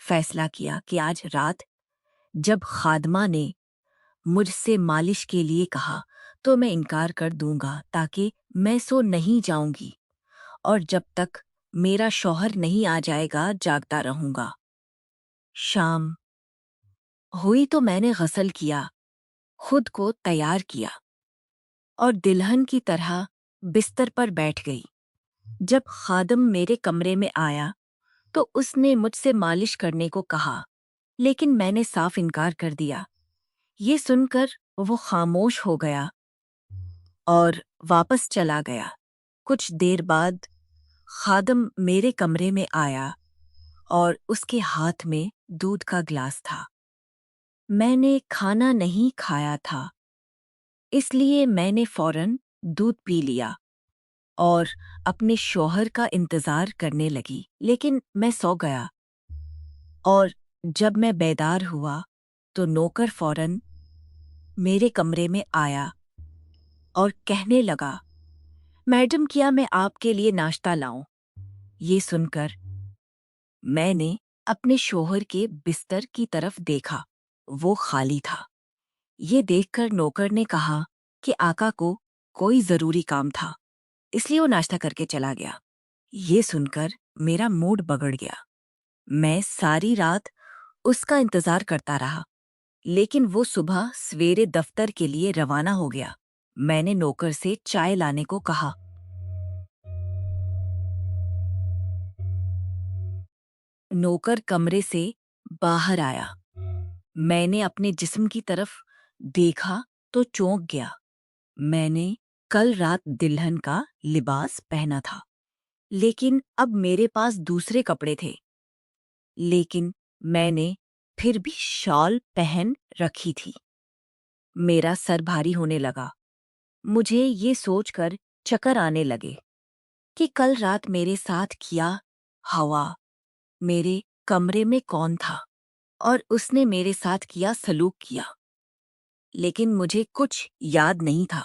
فیصلہ کیا کہ آج رات جب خادمہ نے مجھ سے مالش کے لیے کہا تو میں انکار کر دوں گا، تاکہ میں سو نہیں جاؤں گی، اور جب تک میرا شوہر نہیں آ جائے گا جاگتا رہوں گا۔ شام ہوئی تو میں نے غسل کیا، خود کو تیار کیا اور دلہن کی طرح بستر پر بیٹھ گئی۔ جب خادم میرے کمرے میں آیا تو اس نے مجھ سے مالش کرنے کو کہا، لیکن میں نے صاف انکار کر دیا۔ یہ سن کر وہ خاموش ہو گیا اور واپس چلا گیا۔ کچھ دیر بعد خادم میرے کمرے میں آیا اور اس کے ہاتھ میں دودھ کا گلاس تھا۔ میں نے کھانا نہیں کھایا تھا، اس لیے میں نے فوراً دودھ پی لیا اور اپنے شوہر کا انتظار کرنے لگی، لیکن میں سو گیا، اور جب میں بیدار ہوا تو نوکر فوراً میرے کمرے میں آیا اور کہنے لگا، میڈم کیا میں آپ کے لیے ناشتہ لاؤں؟ یہ سن کر میں نے اپنے شوہر کے بستر کی طرف دیکھا، وہ خالی تھا۔ یہ دیکھ کر نوکر نے کہا کہ آقا کو کوئی ضروری کام تھا، اس لیے وہ ناشتہ کر کے چلا گیا۔ یہ سن کر میرا موڈ بگڑ گیا۔ میں ساری رات اس کا انتظار کرتا رہا، لیکن وہ صبح سویرے دفتر کے لیے روانہ ہو گیا۔ میں نے نوکر سے چائے لانے کو کہا۔ نوکر کمرے سے باہر آیا۔ میں نے اپنے جسم کی طرف دیکھا تو چونک گیا۔ میں نے کل رات دلہن کا لباس پہنا تھا، لیکن اب میرے پاس دوسرے کپڑے تھے، لیکن میں نے پھر بھی شال پہن رکھی تھی۔ میرا سر بھاری ہونے لگا۔ مجھے یہ سوچ کر چکر آنے لگے کہ کل رات میرے ساتھ کیا ہوا، میرے کمرے میں کون تھا اور اس نے میرے ساتھ کیا سلوک کیا، لیکن مجھے کچھ یاد نہیں تھا۔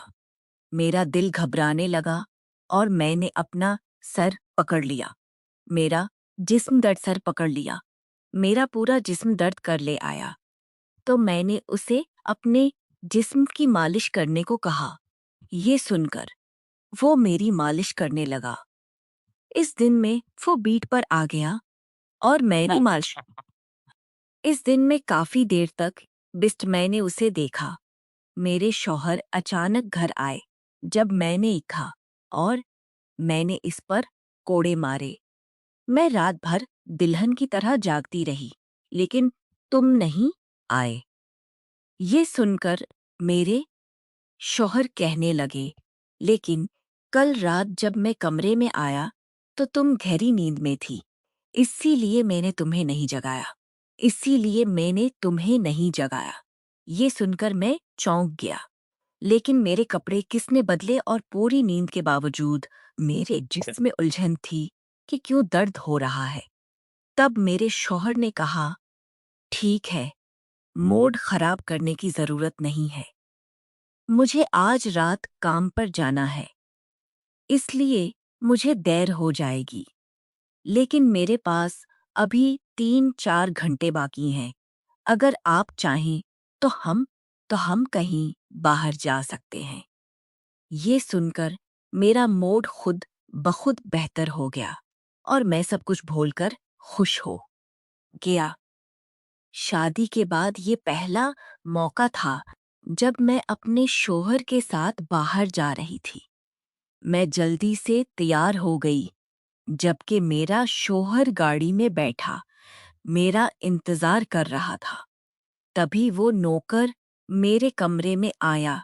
میرا دل گھبرانے لگا اور میں نے اپنا سر پکڑ لیا۔ میرا جسم درد سر پکڑ لیا، میرا پورا جسم درد کر لے آیا، تو میں نے اسے اپنے جسم کی مالش کرنے کو کہا۔ یہ سن کر وہ میری مالش کرنے لگا۔ اس دن میں وہ بیٹ پر آ گیا اور میں نے مالش اس دن میں کافی دیر تک میں نے اسے دیکھا۔ میرے شوہر اچانک گھر آئے جب میں نے اٹھا اور میں نے اس پر کوڑے مارے۔ میں رات بھر دلہن کی طرح جاگتی رہی، لیکن تم نہیں آئے۔ یہ سن کر میرے شوہر کہنے لگے، لیکن کل رات جب میں کمرے میں آیا تو تم گہری نیند میں تھی، اسی لیے میں نے تمہیں نہیں جگایا۔ یہ سن کر میں چونک گیا، لیکن میرے کپڑے کس نے بدلے اور پوری نیند کے باوجود میرے جسم میں الجھن تھی کہ کیوں درد ہو رہا ہے۔ تب میرے شوہر نے کہا، ٹھیک ہے، موڈ خراب کرنے کی ضرورت نہیں ہے، مجھے آج رات کام پر جانا ہے، اس لیے مجھے دیر ہو جائے گی، لیکن میرے پاس ابھی 3-4 گھنٹے باقی ہیں۔ اگر آپ چاہیں تو ہم کہیں باہر جا سکتے ہیں۔ یہ سن کر میرا موڈ خود بخود بہتر ہو گیا اور میں سب کچھ بھول کر خوش ہو گیا۔ شادی کے بعد یہ پہلا موقع تھا جب میں اپنے شوہر کے ساتھ باہر جا رہی تھی۔ میں جلدی سے تیار ہو گئی، جبکہ میرا شوہر گاڑی میں بیٹھا میرا انتظار کر رہا تھا۔ تبھی وہ نوکر میرے کمرے میں آیا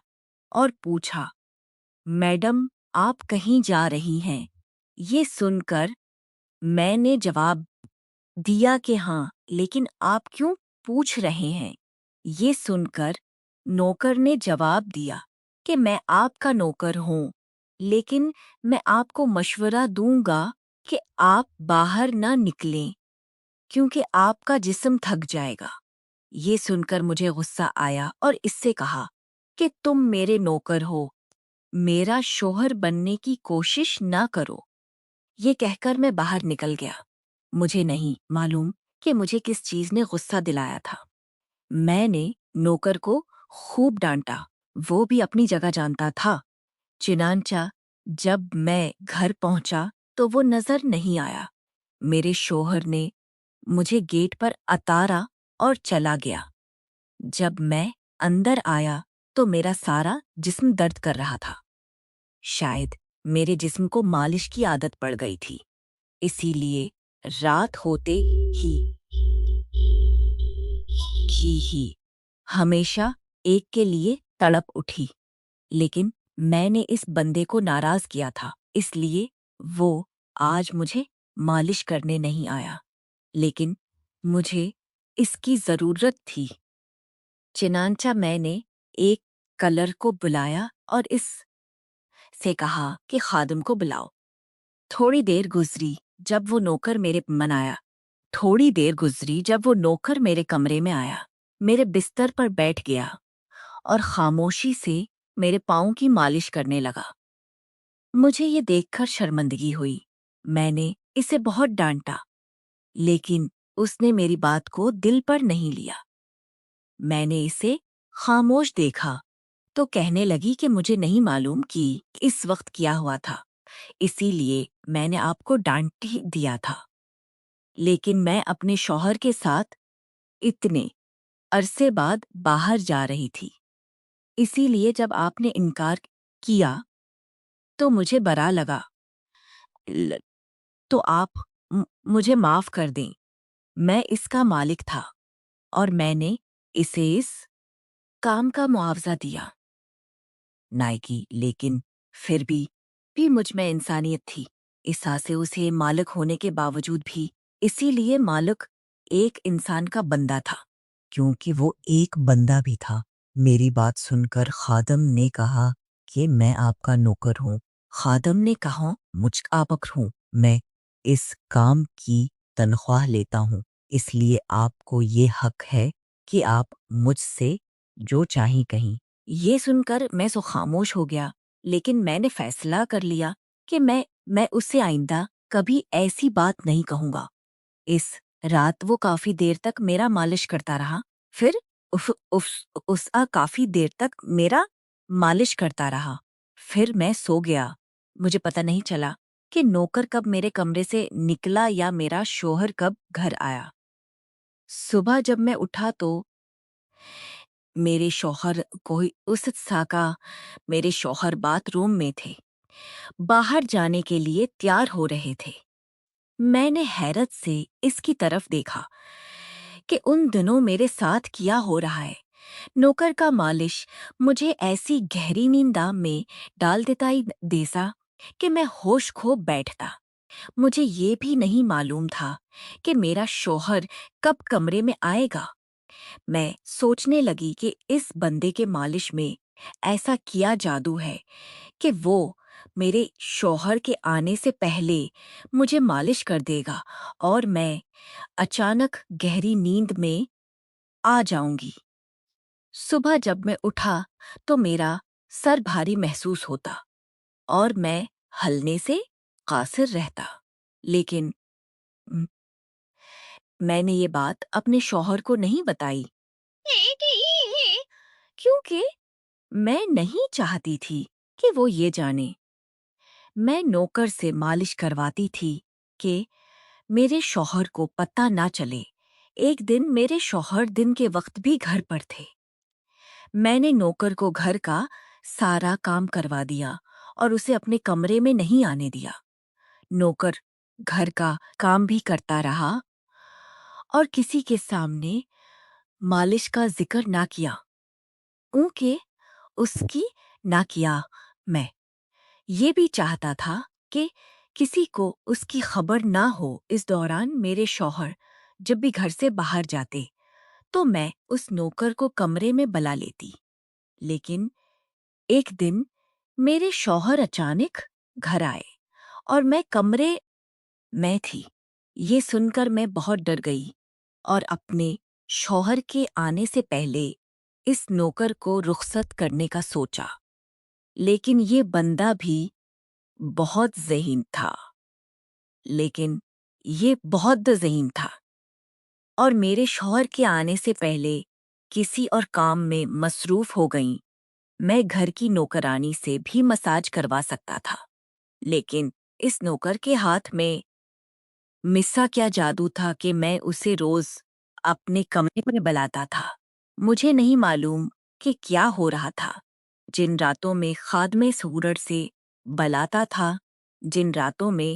اور پوچھا، میڈم آپ کہیں جا رہی ہیں؟ یہ سن کر میں نے جواب دیا کہ ہاں، لیکن آپ کیوں پوچھ رہے ہیں؟ یہ سن کر نوکر نے جواب دیا کہ میں آپ کا نوکر ہوں، لیکن میں آپ کو مشورہ دوں گا کہ آپ باہر نہ نکلیں کیونکہ آپ کا جسم تھک جائے گا۔ یہ سن کر مجھے غصہ آیا اور اس سے کہا کہ تم میرے نوکر ہو، میرا شوہر بننے کی کوشش نہ کرو۔ یہ کہہ کر میں باہر نکل گیا۔ مجھے نہیں معلوم کہ مجھے کس چیز نے غصہ دلایا تھا۔ میں نے نوکر کو خوب ڈانٹا، وہ بھی اپنی جگہ جانتا تھا۔ چنانچہ جب میں گھر پہنچا تو وہ نظر نہیں آیا۔ میرے شوہر نے مجھے گیٹ پر اتارا اور چلا گیا۔ جب میں اندر آیا تو میرا سارا جسم درد کر رہا تھا۔ شاید میرے جسم کو مالش کی عادت پڑ گئی تھی، اسی لیے رات ہوتے ہی ہی ہمیشہ ایک کے لیے تڑپ اٹھی۔ لیکن میں نے اس بندے کو ناراض کیا تھا، اس لیے وہ آج مجھے مالش کرنے نہیں آیا، لیکن مجھے اس کی ضرورت تھی۔ چنانچہ میں نے ایک کلر کو بلایا اور اس سے کہا کہ خادم کو بلاؤ۔ تھوڑی دیر گزری جب وہ نوکر میرے کمرے میں آیا، میرے بستر پر بیٹھ گیا اور خاموشی سے میرے پاؤں کی مالش کرنے لگا۔ مجھے یہ دیکھ کر شرمندگی ہوئی۔ میں نے اسے بہت ڈانٹا، لیکن اس نے میری بات کو دل پر نہیں لیا۔ میں نے اسے خاموش دیکھا تو کہنے لگی کہ مجھے نہیں معلوم کہ اس وقت کیا ہوا تھا، اسی لیے میں نے آپ کو ڈانٹ ہی دیا تھا۔ لیکن میں اپنے شوہر کے ساتھ اتنے عرصے بعد باہر جا رہی تھی، اسی لیے جب آپ نے انکار کیا تو مجھے برا لگا۔ تو آپ مجھے معاف کر دیں، میں اس کا مالک تھا اور میں نے اسے اس کام کا معاوضہ دیا۔ نائکی، لیکن پھر بھی مجھ میں انسانیت تھی، اس سے اسے مالک ہونے کے باوجود بھی، اسی لیے مالک ایک انسان کا بندہ تھا۔ کیونکہ وہ ایک بندہ بھی تھا۔ میری بات سن کر خادم نے کہا کہ میں آپ کا نوکر ہوں۔ خادم نے کہا، مجھ آپ ہوں، میں اس کام کی تنخواہ لیتا ہوں، اس لیے آپ کو یہ حق ہے کہ آپ مجھ سے جو چاہیں کہیں۔ یہ سن کر میں سو خاموش ہو گیا، لیکن میں نے فیصلہ کر لیا کہ میں اس سے آئندہ کبھی ایسی بات نہیں کہوں گا۔ اس رات وہ کافی دیر تک میرا مالش کرتا رہا، پھر میں سو گیا۔ مجھے پتہ نہیں چلا کہ نوکر کب میرے کمرے سے نکلا یا میرا شوہر کب گھر آیا۔ صبح جب میں اٹھا تو میرے شوہر باتھ روم میں تھے، باہر جانے کے لیے تیار ہو رہے تھے۔ میں نے حیرت سے اس کی طرف دیکھا کہ ان دنوں میرے ساتھ کیا ہو رہا ہے۔ نوکر کا مالش مجھے ایسی گہری نیندہ میں ڈال دیتا کہ میں ہوش کھو بیٹھتا۔ مجھے یہ بھی نہیں معلوم تھا کہ میرا شوہر کب کمرے میں آئے گا۔ میں سوچنے لگی کہ اس بندے کے مالش میں ایسا کیا جادو ہے کہ وہ میرے شوہر کے آنے سے پہلے مجھے مالش کر دے گا اور میں اچانک گہری نیند میں آ جاؤں گی۔ صبح جب میں اٹھا تو میرا سر بھاری محسوس ہوتا اور میں ہلنے سے قاصر رہتا، لیکن میں نے یہ بات اپنے شوہر کو نہیں بتائی کیونکہ میں نہیں چاہتی تھی کہ وہ یہ جانے۔ میں نوکر سے مالش کرواتی تھی کہ میرے شوہر کو پتہ نہ چلے۔ ایک دن میرے شوہر دن کے وقت بھی گھر پر تھے۔ میں نے نوکر کو گھر کا سارا کام کروا دیا اور اسے اپنے کمرے میں نہیں آنے دیا۔ نوکر گھر کا کام بھی کرتا رہا اور کسی کے سامنے مالش کا ذکر نہ کیا، اونکہ اس کی نہ کیا۔ میں یہ بھی چاہتا تھا کہ کسی کو اس کی خبر نہ ہو۔ اس دوران میرے شوہر جب بھی گھر سے باہر جاتے تو میں اس نوکر کو کمرے میں بلا لیتی، لیکن ایک دن میرے شوہر اچانک گھر آئے اور میں کمرے میں تھی۔ یہ سن کر میں بہت ڈر گئی اور اپنے شوہر کے آنے سے پہلے اس نوکر کو رخصت کرنے کا سوچا، لیکن یہ بندہ بھی بہت ذہین تھا۔ اور میرے شوہر کے آنے سے پہلے کسی اور کام میں مصروف ہو گئیں۔ میں گھر کی نوکرانی سے بھی مساج کروا سکتا تھا، لیکن اس نوکر کے ہاتھ میں مسا کیا جادو تھا کہ میں اسے روز اپنے کمرے میں بلاتا تھا۔ مجھے نہیں معلوم کہ کیا ہو رہا تھا۔ جن راتوں میں خادمے سورج سے بلاتا تھا، جن راتوں میں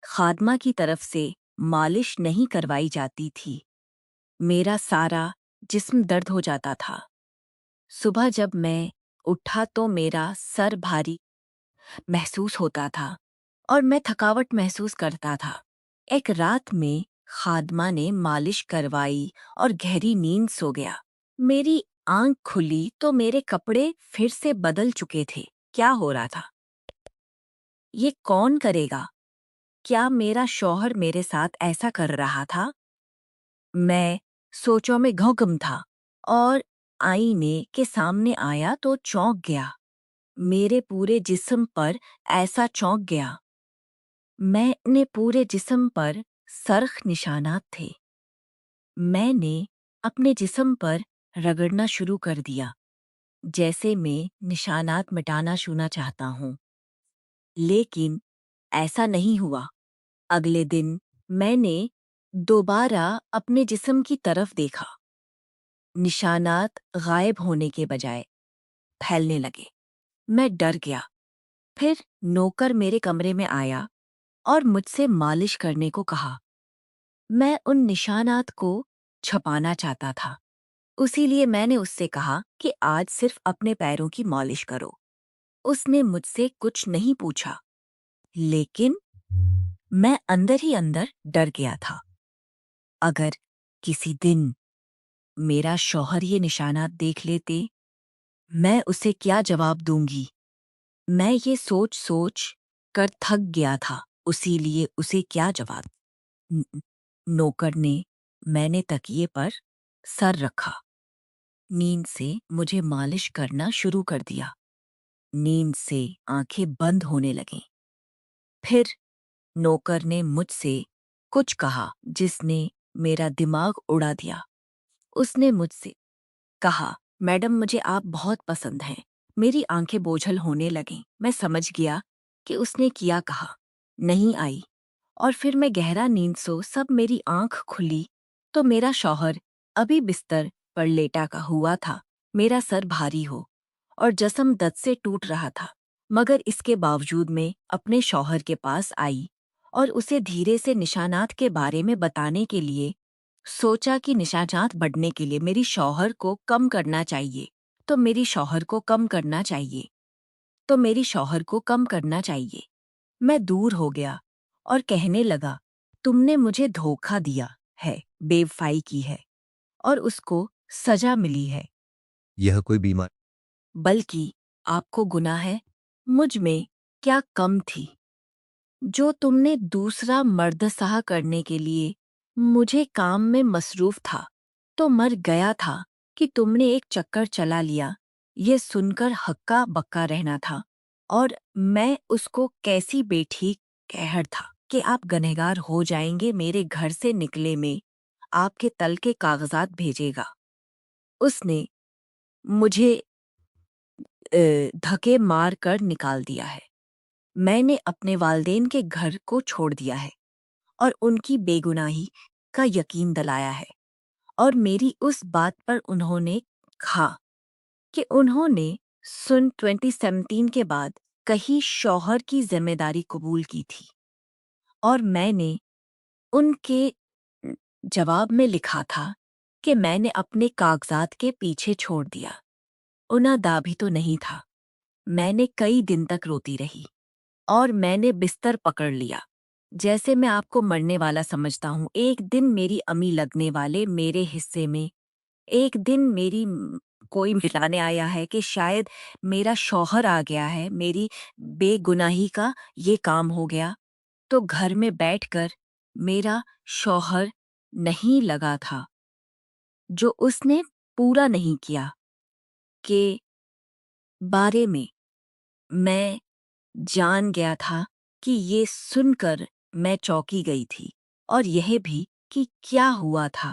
خادمہ کی طرف سے مالش نہیں کروائی جاتی تھی، میرا سارا جسم درد ہو جاتا تھا۔ صبح جب میں اٹھا تو میرا سر بھاری محسوس ہوتا تھا اور میں تھکاوٹ محسوس کرتا تھا۔ ایک رات میں خادمہ نے مالش کروائی اور گہری نیند سو گیا۔ میری آنکھ کھلی تو میرے کپڑے پھر سے بدل چکے تھے۔ کیا ہو رہا تھا؟ یہ کون کرے گا؟ کیا میرا شوہر میرے ساتھ ایسا کر رہا تھا؟ میں سوچوں میں گھوگم تھا اور آئینے کے سامنے آیا تو چونک گیا۔ میرے پورے جسم پر ایسا چونک گیا۔ میں نے پورے جسم پر سرخ نشانات تھے۔ میں نے اپنے جسم پر رگڑنا شروع کر دیا، جیسے میں نشانات مٹانا شروع چاہتا ہوں، لیکن ایسا نہیں ہوا۔ اگلے دن میں نے دوبارہ اپنے جسم کی طرف دیکھا۔ نشانات غائب ہونے کے بجائے پھیلنے لگے۔ میں ڈر گیا۔ پھر نوکر میرے کمرے میں آیا اور مجھ سے مالش کرنے کو کہا۔ میں ان نشانات کو چھپانا چاہتا تھا، اسی لیے میں نے اس سے کہا کہ آج صرف اپنے پیروں کی مالش کرو۔ اس نے مجھ سے کچھ نہیں پوچھا، لیکن میں اندر ہی اندر ڈر گیا تھا۔ اگر کسی دن میرا شوہر یہ نشانات دیکھ لیتے، میں اسے کیا جواب دوں گی؟ میں یہ سوچ سوچ کر تھک گیا تھا، اسی لیے اسے کیا جواب؟ نوکر نے میں نے تکیے پر سر رکھا، نیند سے مجھے مالش کرنا شروع کر دیا۔ نیند سے آنکھیں بند ہونے لگیں۔ پھر نوکر نے مجھ سے کچھ کہا جس نے میرا دماغ اڑا دیا۔ اس نے مجھ سے کہا، میڈم مجھے آپ بہت پسند ہیں۔ میری آنکھیں بوجھل ہونے لگیں۔ میں سمجھ گیا کہ اس نے کیا کہا نہیں آئی، اور پھر میں گہرا نیند سو سب میری آنکھ کھلی تو میرا شوہر ابھی بستر پر لیٹا کا ہوا تھا۔ میرا سر بھاری ہو اور جسم درد سے ٹوٹ رہا تھا، مگر اس کے باوجود میں اپنے شوہر کے پاس آئی اور اسے دھیرے سے نشانات کے بارے میں بتانے کے لیے سوچا کہ نشانات بڑھنے کے لیے میری شوہر کو کم کرنا چاہیے، تو میری شوہر کو کم کرنا چاہیے، تو میری شوہر کو کم کرنا چاہیے۔ میں دور ہو گیا اور کہنے لگا، تم نے مجھے دھوکہ دیا ہے، بے وفائی کی ہے اور اس کو سزا ملی ہے۔ یہ کوئی بیمار بلکہ آپ کو گناہ ہے۔ مجھ میں کیا کم تھی جو تم نے دوسرا مرد سہا کرنے کے لیے مجھے کام میں مصروف تھا تو مر گیا تھا کہ تم نے ایک چکر چلا لیا۔ یہ سن کر ہکا بکا رہنا تھا، اور میں اس کو کیسی بے ٹھیک قہر تھا کہ آپ گنہگار ہو جائیں گے میرے گھر سے نکلے میں آپ کے تل کے کاغذات بھیجے گا۔ اس نے مجھے دھکے مار کر نکال دیا ہے۔ میں نے اپنے والدین کے گھر کو چھوڑ دیا ہے اور ان کی بے گناہی کا یقین دلایا ہے، اور میری اس بات پر انہوں نے کہا کہ انہوں نے سن 2017 کے بعد کہیں شوہر کی ذمہ داری قبول کی تھی، اور میں نے ان کے جواب میں لکھا تھا کہ میں نے اپنے کاغذات کے پیچھے چھوڑ دیا۔ انہیں دا بھی تو نہیں تھا۔ میں نے کئی دن تک روتی رہی اور میں نے بستر پکڑ لیا جیسے میں آپ کو مرنے والا سمجھتا ہوں۔ ایک دن میری امی لگنے والے میرے حصے میں، ایک دن میری کوئی ملانے آیا ہے کہ شاید میرا شوہر آ گیا ہے، میری بے گناہی کا یہ کام ہو گیا، تو گھر میں بیٹھ کر میرا شوہر نہیں لگا تھا جو اس نے پورا نہیں کیا کے بارے میں جان گیا تھا کہ یہ سن کر میں چونکی گئی تھی، اور یہ بھی کہ کیا ہوا تھا